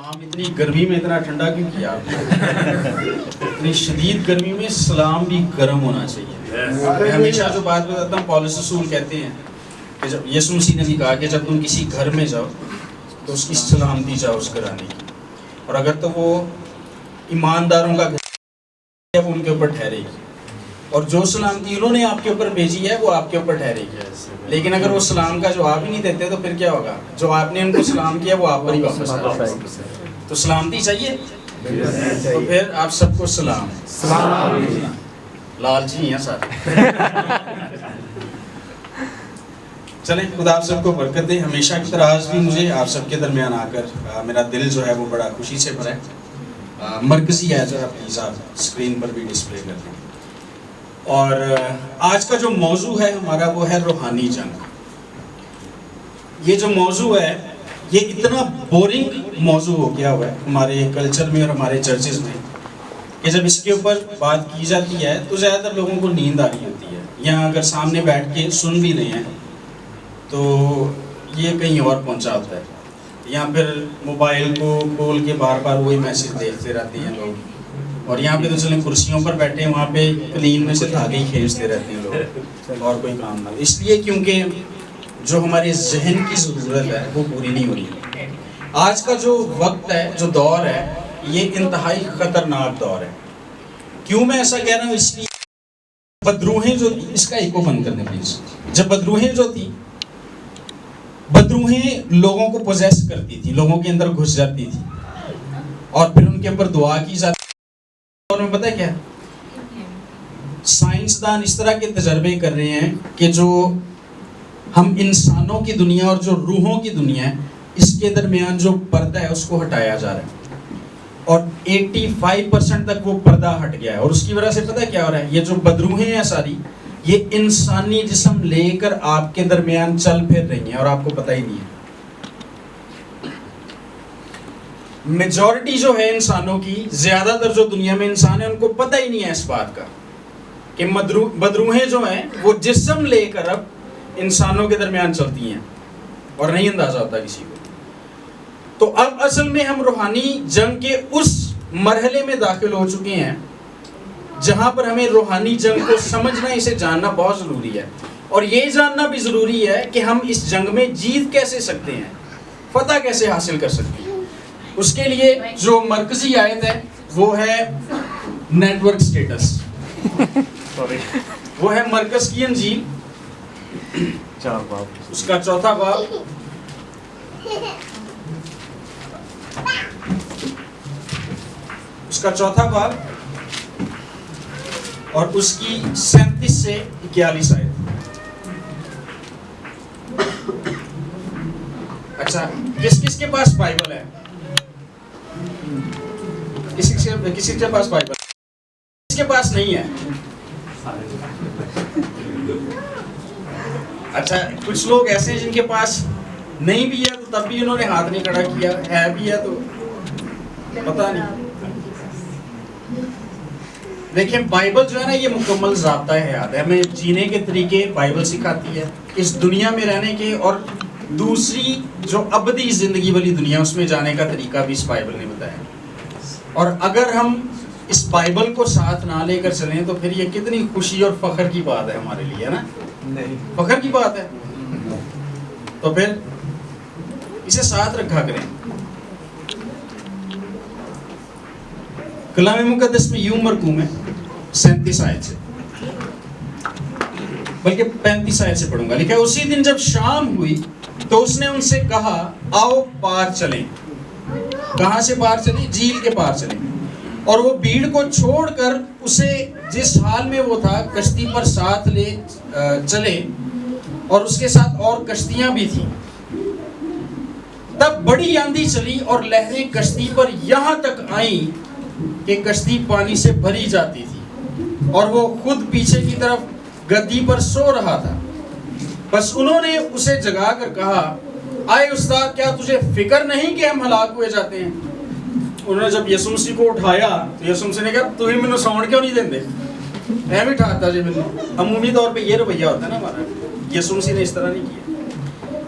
سلام اتنی گرمی میں اتنا ٹھنڈا کیوں کیا آپ نے؟ اتنی شدید گرمی میں سلام بھی گرم ہونا چاہیے. میں ہمیشہ جو بات بتاتا ہوں پولس رسول کہتے ہیں کہ جب یسوع مسیح نے بھی کہا کہ جب تم کسی گھر میں جاؤ تو اس کی سلامتی چاہو اس گھرانے کی, اور اگر تو وہ ایمانداروں کا گھر ہے وہ ان کے اوپر ٹھہرے گی, اور جو سلامتی انہوں نے آپ کے اوپر بھیجی ہے وہ آپ کے اوپر ٹھہرے گی. لیکن اگر وہ سلام کا جواب ہی نہیں دیتے تو پھر کیا ہوگا؟ جو آپ نے ان کو سلام کیا وہ آپ پر ہی واپس آ جائے گا. تو سلامتی چاہیے تو پھر آپ سب کو سلام. لالچی ہیں سارے. چلیں خدا آپ سب کو برکت دے. ہمیشہ کی طرح آج بھی مجھے آپ سب کے درمیان آ کر میرا دل جو ہے وہ بڑا خوشی سے بھرا ہے. مرکزی ہے جو پلیز آپ اسکرین پر بھی ڈسپلے کر دیں. اور آج کا جو موضوع ہے ہمارا وہ ہے روحانی جنگ. یہ جو موضوع ہے یہ اتنا بورنگ موضوع ہو گیا ہوا ہے ہمارے کلچر میں اور ہمارے چرچز میں کہ جب اس کے اوپر بات کی جاتی ہے تو زیادہ تر لوگوں کو نیند آ رہی ہوتی ہے. یہاں اگر سامنے بیٹھ کے سن بھی رہے ہیں تو یہ کہیں اور پہنچا ہوتا ہے, یا پھر موبائل کو کھول کے بار بار وہی میسج دیکھتے رہتے ہیں لوگ, اور یہاں پہ تو چلیں کرسیوں پر بیٹھے ہیں وہاں پہ کلین میں سے دھاگے ہی کھینچتے رہتے ہیں لوگ, اور کوئی کام نہ. اس لیے کیونکہ جو ہمارے ذہن کی ضرورت ہے وہ پوری نہیں ہو رہی. آج کا جو وقت ہے جو دور ہے یہ انتہائی خطرناک دور ہے. کیوں میں ایسا کہہ رہا ہوں؟ اس لیے بدروہیں جو تھی, اس کا ایکو بند کر دیں پلیز. جب بدروہیں جو تھی, بدروہیں لوگوں کو پوزیس کرتی تھی, لوگوں کے اندر گھس جاتی تھی اور پھر ان کے اوپر دعا کی جاتی. اور میں پتہ کیا سائنسدان اس طرح کے تجربے کر رہے ہیں کہ جو ہم انسانوں کی دنیا اور جو روحوں کی دنیا ہے اس کے درمیان جو پردہ ہے اس کو ہٹایا جا رہا ہے, اور 85% تک وہ پردہ ہٹ گیا ہے. اور اس کی وجہ سے پتہ کیا ہو رہا ہے؟ یہ جو بدروہیں ہیں ساری یہ انسانی جسم لے کر آپ کے درمیان چل پھر رہی ہیں اور آپ کو پتہ ہی نہیں ہے. میجورٹی جو ہے انسانوں کی, زیادہ تر جو دنیا میں انسان ہیں ان کو پتہ ہی نہیں ہے اس بات کا کہ بدروہیں جو ہیں وہ جسم لے کر اب انسانوں کے درمیان چلتی ہیں اور نہیں اندازہ ہوتا کسی کو. تو اب اصل میں ہم روحانی جنگ کے اس مرحلے میں داخل ہو چکے ہیں جہاں پر ہمیں روحانی جنگ کو سمجھنا, اسے جاننا بہت ضروری ہے. اور یہ جاننا بھی ضروری ہے کہ ہم اس جنگ میں جیت کیسے سکتے ہیں, فتح کیسے حاصل کر سکتے ہیں. اس کے لیے جو مرکزی آیت ہے وہ ہے نیٹ ورک سٹیٹس. وہ ہے مرکز کی انجیل, 4 باب, اس کا 4 باب, اس کا 4 باب اور اس کی 37 سے 41 آیت. اچھا, کس کے پاس بائبل ہے؟ کسی کے پاس بائبل, کس کے پاس نہیں ہے؟ اچھا, کچھ لوگ ایسے ہیں جن کے پاس نہیں بھی ہے تو تب بھی انہوں نے ہاتھ نہیں کھڑا کیا, ہے بھی ہے تو پتہ نہیں. دیکھیں بائبل جو ہے نا یہ مکمل ضابطہ حیات ہے, ہمیں جینے کے طریقے بائبل سکھاتی ہے, اس دنیا میں رہنے کے اور دوسری جو ابدی زندگی والی دنیا اس میں جانے کا طریقہ بھی اس بائبل نے بتایا. اور اگر ہم اس بائبل کو ساتھ نہ لے کر چلیں تو پھر یہ کتنی خوشی اور فخر کی بات ہے ہمارے لیے, ہے نا؟ نہیں, فخر کی بات ہے. تو پھر اسے ساتھ رکھا کریں. کلام مقدس میں یوں مرقوم ہے 37 آیت سے, بلکہ 35 آیت سے پڑھوں گا. لکھا ہے اسی دن جب شام ہوئی تو اس نے ان سے کہا آؤ پار چلیں. کہاں سے پار چلیں؟ جھیل کے پار چلیں. اور وہ بھیڑ کو چھوڑ کر اسے جس حال میں وہ تھا کشتی پر ساتھ لے چلے, اور اس کے ساتھ اور کشتیاں بھی تھیں. تب بڑی آندھی چلی اور لہریں کشتی پر یہاں تک آئیں کہ کشتی پانی سے بھری جاتی تھی, اور وہ خود پیچھے کی طرف گدی پر سو رہا تھا. بس انہوں نے اسے جگا کر کہا آئے استاد, کیا تجھے فکر نہیں کہ ہم ہلاک ہوئے جاتے ہیں؟ انہوں نے جب یسوع مسیح کو اٹھایا تو یسوع مسیح نے کہا تو ہی مجھے ساؤنڈ کیوں نہیں دیندے, میں بھی اٹھاتا جی. عمومی طور پہ یہ رویہ ہوتا ہے نا ہمارا, یسوع مسیح نے اس طرح نہیں کیا.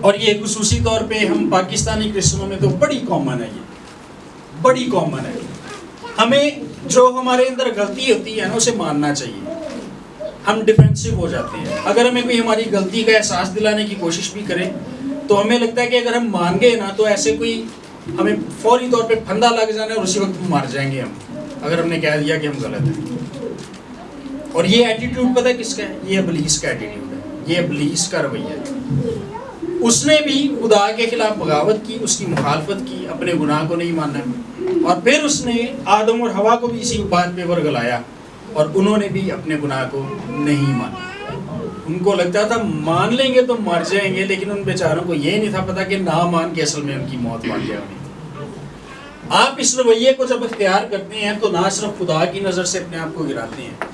اور یہ خصوصی طور پہ ہم پاکستانی کرسچنوں میں تو بڑی کامن ہے، یہ بڑی کامن ہے. ہمیں جو ہمارے اندر غلطی ہوتی ہے نا اسے ماننا چاہیے. ہم ڈیفینسو ہو جاتے ہیں. اگر ہمیں کوئی ہماری غلطی کا احساس دلانے کی کوشش بھی کرے تو ہمیں لگتا ہے کہ اگر ہم مان گئے نا تو ایسے کوئی ہمیں فوری طور پہ پھندا لگ جانا ہے اور اسی وقت مار جائیں گے ہم، اگر ہم نے کہہ دیا کہ ہم غلط ہیں. اور یہ ایٹیٹیوڈ پتہ ہے کس کا ہے؟ یہ ابلیس کا ایٹیٹیوڈ ہے، یہ ابلیس کا رویہ ہے. اس نے بھی خدا کے خلاف بغاوت کی، اس کی مخالفت کی، اپنے گناہ کو نہیں مانا، اور پھر اس نے آدم اور حوا کو بھی اسی بات پہ ورگلایا اور انہوں نے بھی اپنے گناہ کو نہیں مانا. ان کو لگتا تھا مان لیں گے تو مر جائیں گے، لیکن ان بیچاروں کو یہ نہیں تھا پتا کہ نہ مان کے اصل میں ان کی موت واقع ہونی. آپ اس رویے کو جب اختیار کرتے ہیں تو نہ صرف خدا کی نظر سے اپنے آپ کو گراتے ہیں،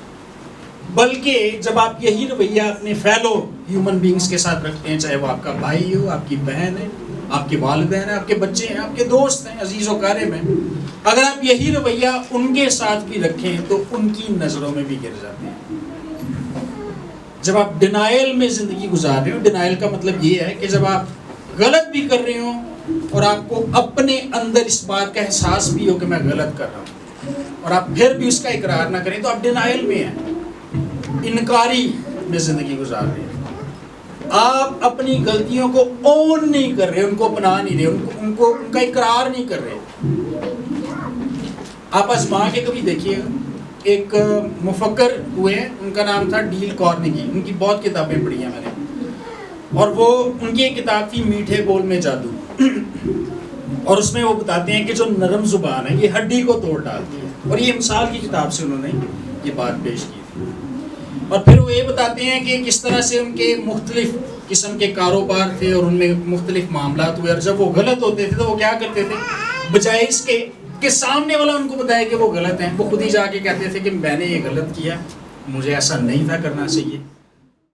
بلکہ جب آپ یہی رویہ اپنے فیلو ہیومن بینگز کے ساتھ رکھتے ہیں، چاہے وہ آپ کا بھائی ہو، آپ کی بہن ہے، آپ کے والدین ہیں، آپ کے بچے ہیں، آپ کے دوست ہیں، عزیز و قارب ہیں، اگر آپ یہی رویہ ان کے ساتھ بھی رکھیں تو ان کی نظروں میں بھی گر جاتے ہیں. جب آپ ڈینائل میں زندگی گزار رہے ہو، ڈینائل کا مطلب یہ ہے کہ جب آپ غلط بھی کر رہے ہوں اور آپ کو اپنے اندر اس بات کا احساس بھی ہو کہ میں غلط کر رہا ہوں اور آپ پھر بھی اس کا اقرار نہ کریں تو آپ ڈینائل میں ہیں، انکاری میں زندگی گزار رہے ہیں. آپ اپنی غلطیوں کو اون نہیں کر رہے، ان کو اپنا نہیں رہے، ان کا اقرار نہیں کر رہے. آپ آزما کے کبھی دیکھیے گا، ایک مفکر ہوئے ہیں، ان کا نام تھا ڈیل کارنیگی. ان کی بہت کتابیں پڑھی ہیں میں نے، اور وہ ان کی ایک کتاب تھی میٹھے بول میں جادو. اور اس میں وہ بتاتے ہیں کہ جو نرم زبان ہے یہ ہڈی کو توڑ ڈالتی ہے، اور یہ مثال کی کتاب سے انہوں نے یہ بات پیش کی تھی. اور پھر وہ یہ بتاتے ہیں کہ کس طرح سے ان کے مختلف قسم کے کاروبار تھے اور ان میں مختلف معاملات ہوئے، اور جب وہ غلط ہوتے تھے تو وہ کیا کرتے تھے، بجائے اس کے کہ سامنے والا ان کو بتائے کہ وہ غلط ہیں، وہ خود ہی جا کے کہتے تھے کہ میں نے یہ غلط کیا، مجھے ایسا نہیں تھا کرنا چاہیے.